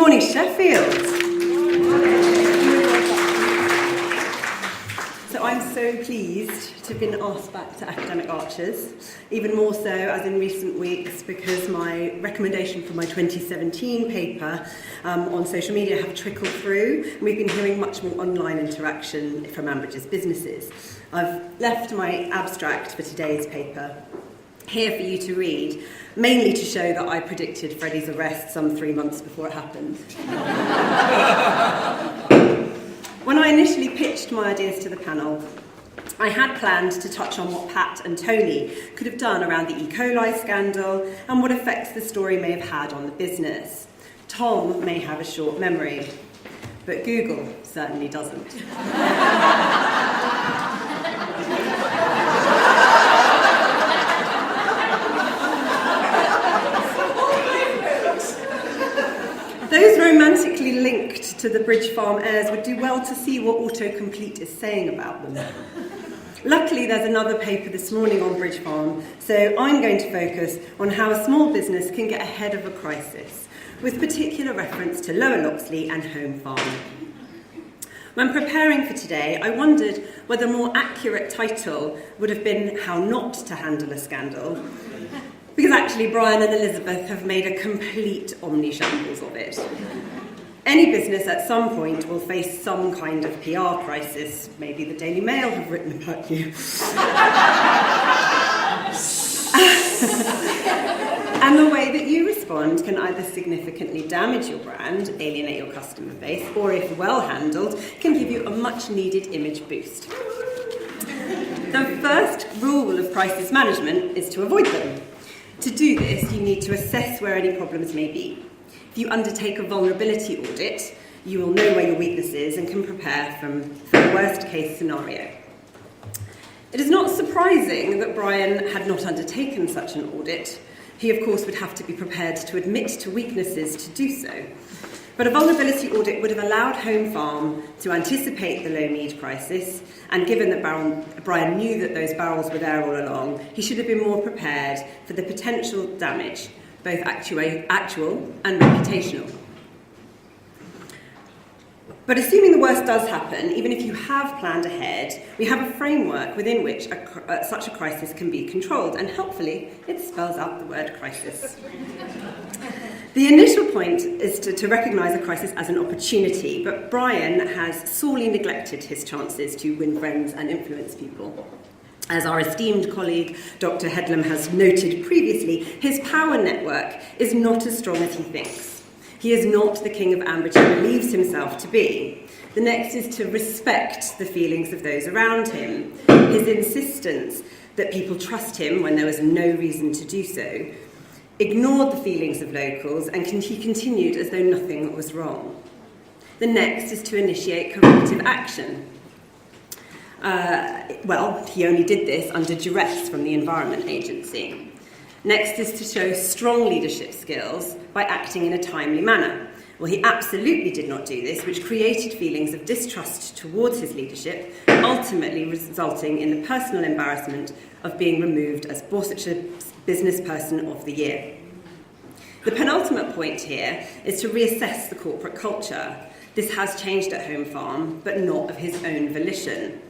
morning, Sheffield. So I'm so pleased to have been asked back to Academic Archers, even more so as in recent weeks because my recommendation for my 2017 paper on social media have trickled through, and we've been hearing much more online interaction from Ambridge's businesses. I've left my abstract for today's paper here for you to read, mainly to show that I predicted Freddie's arrest some 3 months before it happened. When I initially pitched my ideas to the panel, I had planned to touch on what Pat and Tony could have done around the E. coli scandal and what effects the story may have had on the business. Tom may have a short memory, but Google certainly doesn't. Those romantically linked to the Bridge Farm heirs would do well to see what autocomplete is saying about them. Luckily, there's another paper this morning on Bridge Farm, so I'm going to focus on how a small business can get ahead of a crisis, with particular reference to Lower Loxley and Home Farm. When preparing for today, I wondered whether a more accurate title would have been How Not to Handle a Scandal, because actually Brian and Elizabeth have made a complete omni-shambles of it. Any business at some point will face some kind of PR crisis. Maybe the Daily Mail have written about you. And the way that you respond can either significantly damage your brand, alienate your customer base, or if well handled, can give you a much needed image boost. The first rule of crisis management is to avoid them. To do this, you need to assess where any problems may be. If you undertake a vulnerability audit, you will know where your weakness is and can prepare for the worst case scenario. It is not surprising that Brian had not undertaken such an audit. He, of course, would have to be prepared to admit to weaknesses to do so. But a vulnerability audit would have allowed Home Farm to anticipate the low mead crisis, and given that Brian knew that those barrels were there all along, he should have been more prepared for the potential damage, both actual and reputational. But assuming the worst does happen, even if you have planned ahead, we have a framework within which such a crisis can be controlled, and helpfully, it spells out the word crisis. The initial point is to recognise a crisis as an opportunity, but Brian has sorely neglected his chances to win friends and influence people. As our esteemed colleague Dr. Headlam has noted previously, his power network is not as strong as he thinks. He is not the king of Ambridge he believes himself to be. The next is to respect the feelings of those around him. His insistence that people trust him when there was no reason to do so ignored the feelings of locals, and he continued as though nothing was wrong. The next is to initiate corrective action. He only did this under duress from the Environment Agency. Next is to show strong leadership skills by acting in a timely manner. Well, he absolutely did not do this, which created feelings of distrust towards his leadership, ultimately resulting in the personal embarrassment of being removed as Borsetshire Business Person of the Year. The penultimate point here is to reassess the corporate culture. This has changed at Home Farm, but not of his own volition.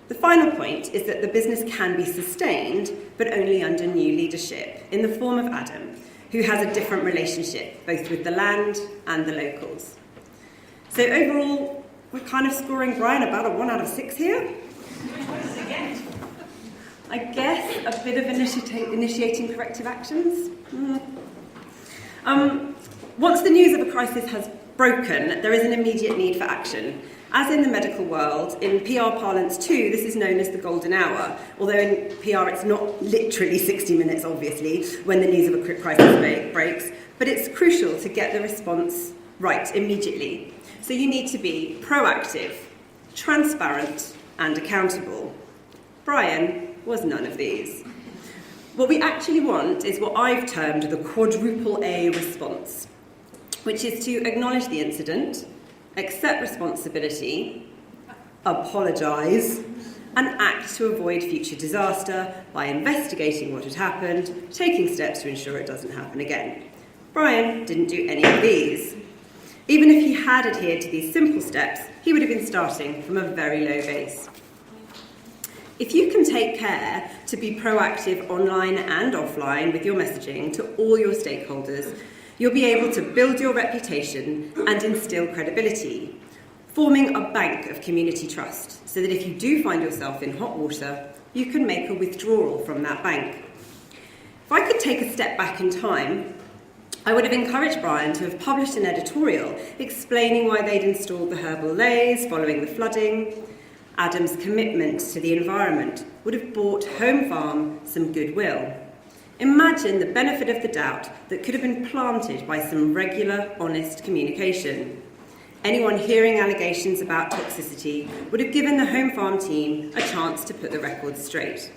The final point is that the business can be sustained, but only under new leadership, in the form of Adam, who has a different relationship, both with the land and the locals. So overall, we're kind of scoring Brian about a 1 out of 6 here. I guess a bit of initiating corrective actions. Once the news of a crisis has broken, there is an immediate need for action. As in the medical world, in PR parlance too, this is known as the golden hour, although in PR it's not literally 60 minutes, obviously, when the news of a crisis breaks, but it's crucial to get the response right immediately. So you need to be proactive, transparent, and accountable. Brian was none of these. What we actually want is what I've termed the quadruple A response, which is to acknowledge the incident, accept responsibility, apologise, and act to avoid future disaster by investigating what had happened, taking steps to ensure it doesn't happen again. Brian didn't do any of these. Even if he had adhered to these simple steps, he would have been starting from a very low base. If you can take care to be proactive online and offline with your messaging to all your stakeholders, you'll be able to build your reputation and instill credibility, forming a bank of community trust, so that if you do find yourself in hot water, you can make a withdrawal from that bank. If I could take a step back in time, I would have encouraged Brian to have published an editorial explaining why they'd installed the herbal leys following the flooding. Adam's commitment to the environment would have bought Home Farm some goodwill. Imagine the benefit of the doubt that could have been planted by some regular, honest communication. Anyone hearing allegations about toxicity would have given the Home Farm team a chance to put the record straight.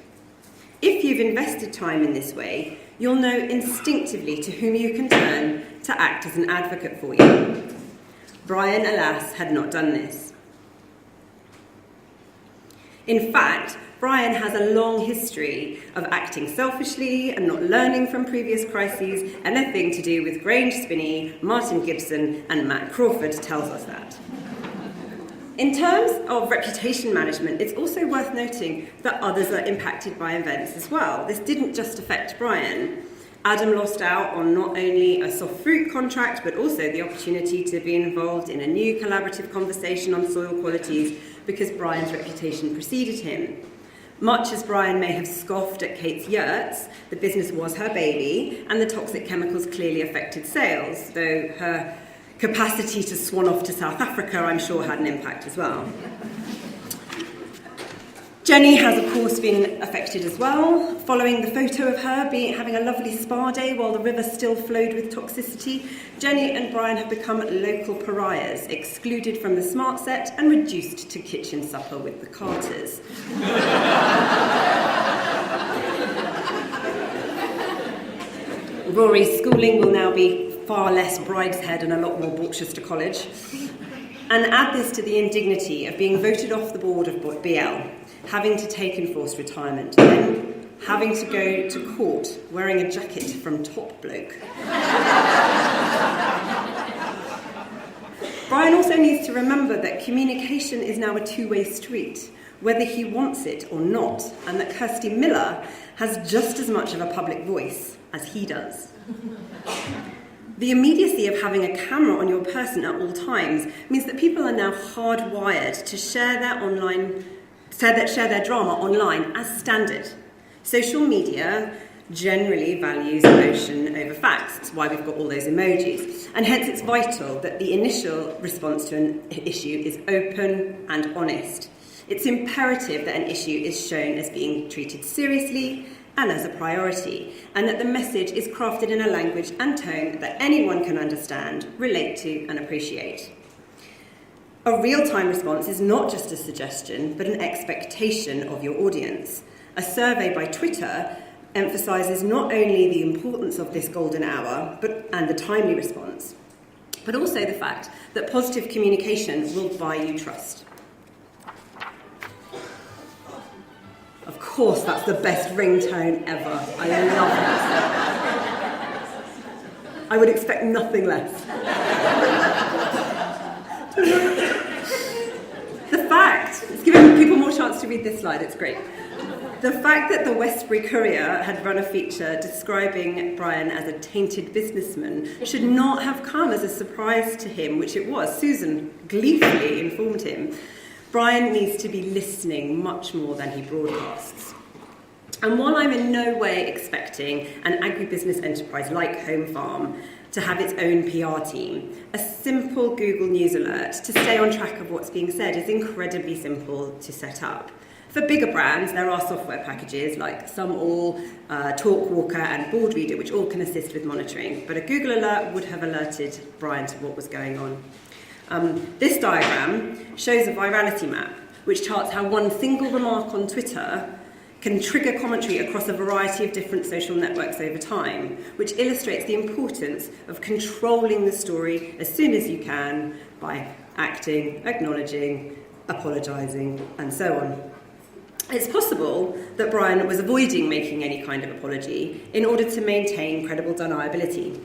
If you've invested time in this way, you'll know instinctively to whom you can turn to act as an advocate for you. Brian, alas, had not done this. In fact, Brian has a long history of acting selfishly and not learning from previous crises, and anything to do with Grange Spinney, Martin Gibson and Matt Crawford tells us that. In terms of reputation management, it's also worth noting that others are impacted by events as well. This didn't just affect Brian. Adam lost out on not only a soft fruit contract, but also the opportunity to be involved in a new collaborative conversation on soil qualities because Brian's reputation preceded him. Much as Brian may have scoffed at Kate's yurts, the business was her baby, and the toxic chemicals clearly affected sales, though her capacity to swan off to South Africa, I'm sure, had an impact as well. Jenny has, of course, been affected as well. Following the photo of her having a lovely spa day while the river still flowed with toxicity, Jenny and Brian have become local pariahs, excluded from the smart set and reduced to kitchen supper with the Carters. Rory's schooling will now be far less Brideshead and a lot more Borsetshire College. And add this to the indignity of being voted off the board of BL, having to take enforced retirement, then having to go to court wearing a jacket from Top Bloke. Brian also needs to remember that communication is now a two-way street, whether he wants it or not, and that Kirsty Miller has just as much of a public voice as he does. The immediacy of having a camera on your person at all times means that people are now hardwired to share their drama online as standard. Social media generally values emotion over facts. That's why we've got all those emojis. And hence it's vital that the initial response to an issue is open and honest. It's imperative that an issue is shown as being treated seriously and as a priority, and that the message is crafted in a language and tone that anyone can understand, relate to, and appreciate. A real-time response is not just a suggestion, but an expectation of your audience. A survey by Twitter emphasises not only the importance of this golden hour and the timely response, but also the fact that positive communication will buy you trust. Of course, that's the best ringtone ever. I love it. I would expect nothing less. The fact, it's giving people more chance to read this slide, it's great. The fact that the Westbury Courier had run a feature describing Brian as a tainted businessman should not have come as a surprise to him, which it was. Susan gleefully informed him. Brian needs to be listening much more than he broadcasts. And while I'm in no way expecting an agribusiness enterprise like Home Farm to have its own PR team, a simple Google News alert to stay on track of what's being said is incredibly simple to set up. For bigger brands, there are software packages like SumAll, TalkWalker and BoardReader, which all can assist with monitoring. But a Google alert would have alerted Brian to what was going on. This diagram shows a virality map, which charts how one single remark on Twitter can trigger commentary across a variety of different social networks over time, which illustrates the importance of controlling the story as soon as you can by acting, acknowledging, apologising, and so on. It's possible that Brian was avoiding making any kind of apology in order to maintain credible deniability.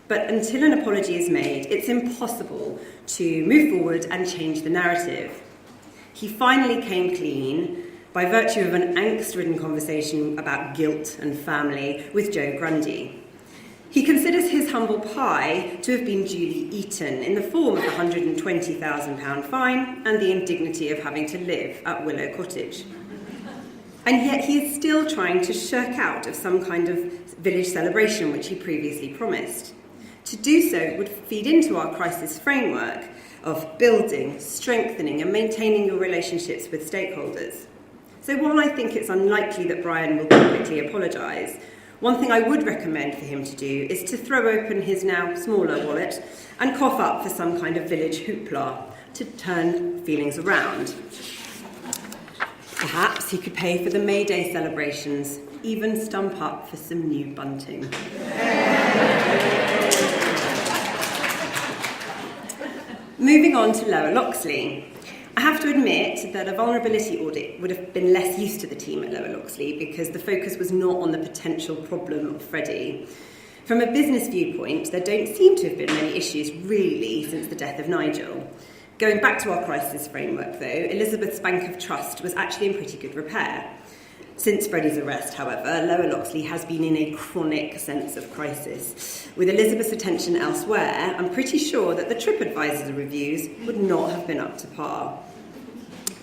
But until an apology is made, it's impossible to move forward and change the narrative. He finally came clean by virtue of an angst-ridden conversation about guilt and family with Joe Grundy. He considers his humble pie to have been duly eaten in the form of a £120,000 fine and the indignity of having to live at Willow Cottage. And yet he is still trying to shirk out of some kind of village celebration which he previously promised. To do so would feed into our crisis framework of building, strengthening and maintaining your relationships with stakeholders. So while I think it's unlikely that Brian will publicly apologise, one thing I would recommend for him to do is to throw open his now smaller wallet and cough up for some kind of village hoopla to turn feelings around. Perhaps he could pay for the May Day celebrations, even stump up for some new bunting. Moving on to Lower Loxley. I have to admit that a vulnerability audit would have been less use to the team at Lower Loxley because the focus was not on the potential problem of Freddie. From a business viewpoint, there don't seem to have been many issues really since the death of Nigel. Going back to our crisis framework though, Elizabeth's Bank of Trust was actually in pretty good repair. Since Freddie's arrest, however, Lower Loxley has been in a chronic sense of crisis. With Elizabeth's attention elsewhere, I'm pretty sure that the TripAdvisor reviews would not have been up to par.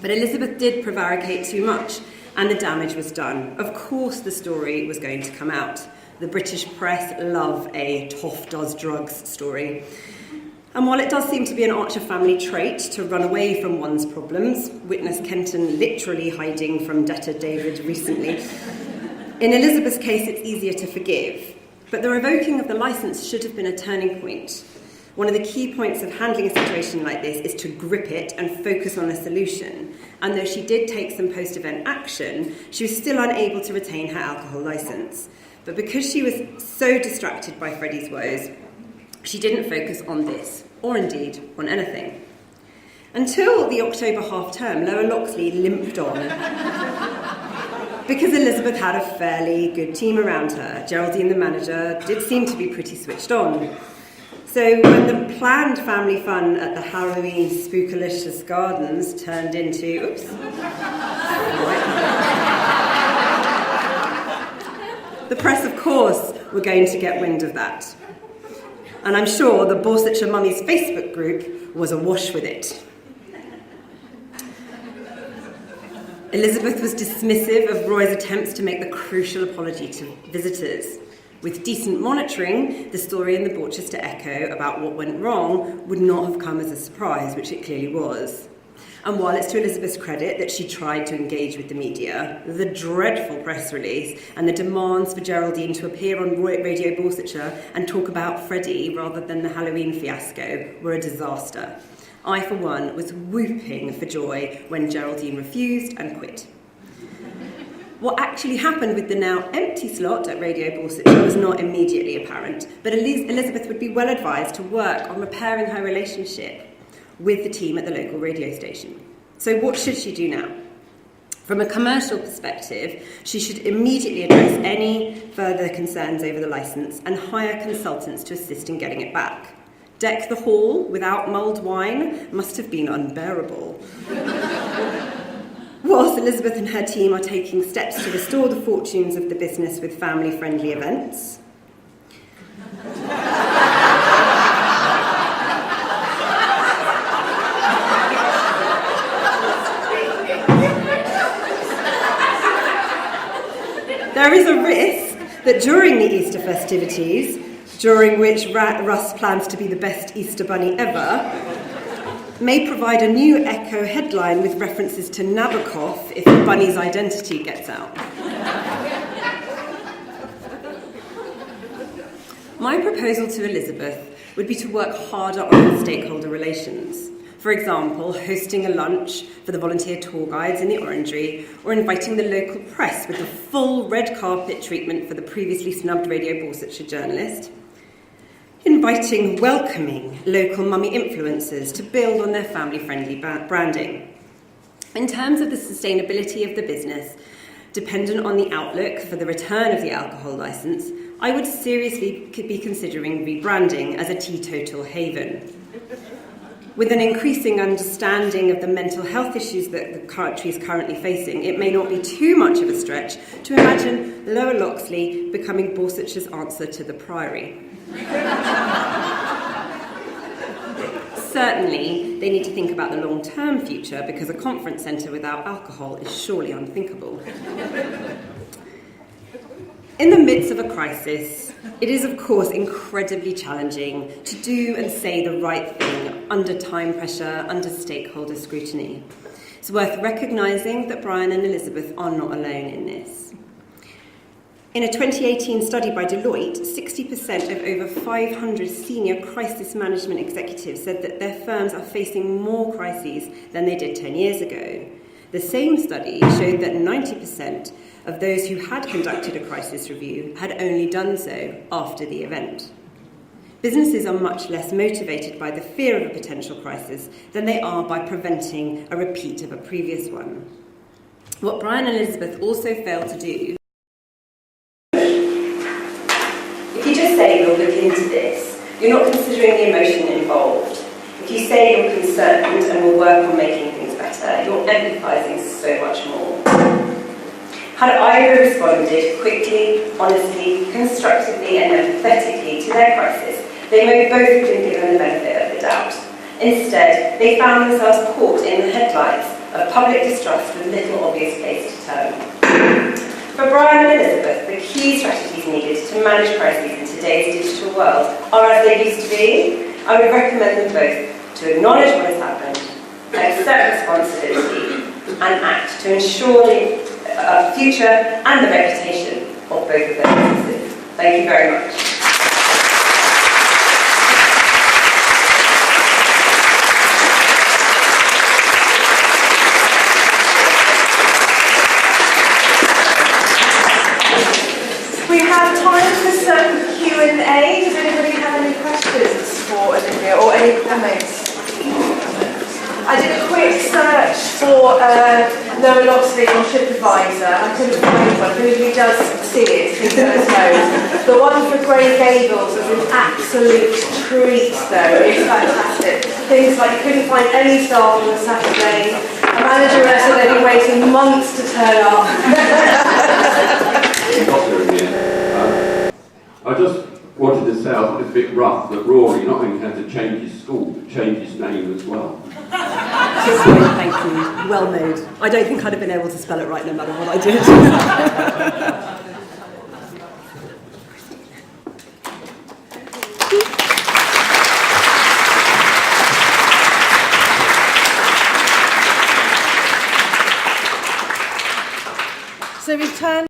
But Elizabeth did prevaricate too much, and the damage was done. Of course the story was going to come out. The British press love a toff does drugs story. And while it does seem to be an Archer family trait to run away from one's problems, witness Kenton literally hiding from debtor David recently, in Elizabeth's case it's easier to forgive. But the revoking of the licence should have been a turning point. One of the key points of handling a situation like this is to grip it and focus on a solution. And though she did take some post-event action, she was still unable to retain her alcohol licence. But because she was so distracted by Freddie's woes, she didn't focus on this, or indeed on anything. Until the October half-term, Lower Loxley limped on. Because Elizabeth had a fairly good team around her. Geraldine, the manager, did seem to be pretty switched on. So when the planned family fun at the Halloween Spookalicious Gardens turned into... The press, of course, were going to get wind of that. And I'm sure the Borsetshire Mummies Facebook group was awash with it. Elizabeth was dismissive of Roy's attempts to make the crucial apology to visitors. With decent monitoring, the story in the Borchester Echo about what went wrong would not have come as a surprise, which it clearly was. And while it's to Elizabeth's credit that she tried to engage with the media, the dreadful press release and the demands for Geraldine to appear on Radio Borsetshire and talk about Freddie rather than the Halloween fiasco were a disaster. I, for one, was whooping for joy when Geraldine refused and quit. What actually happened with the now empty slot at Radio Borsetshire was not immediately apparent, but Elizabeth would be well advised to work on repairing her relationship with the team at the local radio station. So what should she do now? From a commercial perspective, she should immediately address any further concerns over the licence and hire consultants to assist in getting it back. Deck the hall without mulled wine must have been unbearable. Whilst Elizabeth and her team are taking steps to restore the fortunes of the business with family-friendly events, there is a risk that during the Easter festivities, during which Russ plans to be the best Easter bunny ever, may provide a new Echo headline with references to Nabokov if the bunny's identity gets out. My proposal to Elizabeth would be to work harder on stakeholder relations. For example, hosting a lunch for the volunteer tour guides in the Orangery, or inviting the local press with the full red carpet treatment for the previously snubbed Radio Borsetshire journalist. Inviting welcoming local mummy influencers to build on their family-friendly branding. In terms of the sustainability of the business, dependent on the outlook for the return of the alcohol licence, I would seriously be considering rebranding as a teetotal haven. With an increasing understanding of the mental health issues that the country is currently facing, it may not be too much of a stretch to imagine Lower Loxley becoming Borsetshire's answer to the Priory. Certainly, they need to think about the long-term future, because a conference centre without alcohol is surely unthinkable. In the midst of a crisis, it is of course incredibly challenging to do and say the right thing under time pressure, under stakeholder scrutiny. It's worth recognising that Brian and Elizabeth are not alone in this. In a 2018 study by Deloitte, 60% of over 500 senior crisis management executives said that their firms are facing more crises than they did 10 years ago. The same study showed that 90% of those who had conducted a crisis review had only done so after the event. Businesses are much less motivated by the fear of a potential crisis than they are by preventing a repeat of a previous one. What Brian and Elizabeth also failed to do, if you just say you'll look into this, you're not considering the emotion involved. If you say you're concerned and will work on making things better, you're empathising so much more. Had either responded quickly, honestly, constructively and empathetically to their crisis, they may both have been given the benefit of the doubt. Instead, they found themselves caught in the headlights of public distrust with little obvious place to turn. For Brian and Elizabeth, the key strategies needed to manage crises in today's digital world are as they used to be. I would recommend them both to acknowledge what has happened, accept responsibility, and act to ensure the future and the reputation of both of their businesses. Thank you very much. We have time for some Q&A. Does anybody have any questions for Olivia or any comments? I did a quick search for Lower Loxley on TripAdvisor. I couldn't find one. If anybody does see it, please let us know. The one for Grey Gables was an absolute treat, though. It's fantastic. Things like you couldn't find any staff on a Saturday. A manager said they'd been waiting months to turn up. I just wanted to say I thought it was a bit rough that Rory not only had to change his school, but change his name as well. Thank you. Well made. I don't think I'd have been able to spell it right no matter what I did. So we've turned